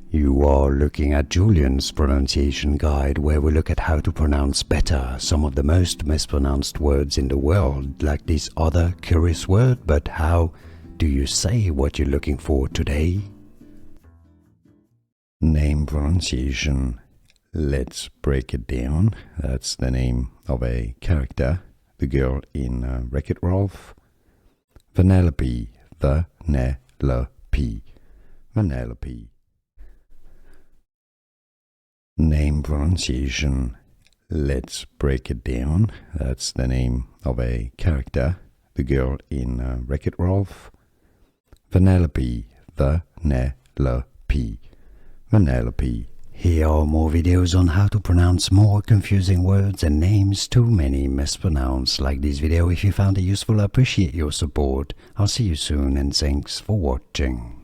You are looking at Julian's pronunciation guide, where we look at how to pronounce better some of the most mispronounced words in the world, like this other curious word. But how do you say what you're looking for today? Name pronunciation. Let's break it down. That's the name of a character, the girl in Wreck-It Ralph. Vanellope, Vanellope, Vanellope. Name pronunciation. Let's break it down. That's the name of a character, the girl in Wreck-It Ralph. Vanellope, Vanellope, Vanellope. Here are more videos on how to pronounce more confusing words and names too many mispronounced. Like this video if you found it useful. I appreciate your support. I'll see you soon and thanks for watching.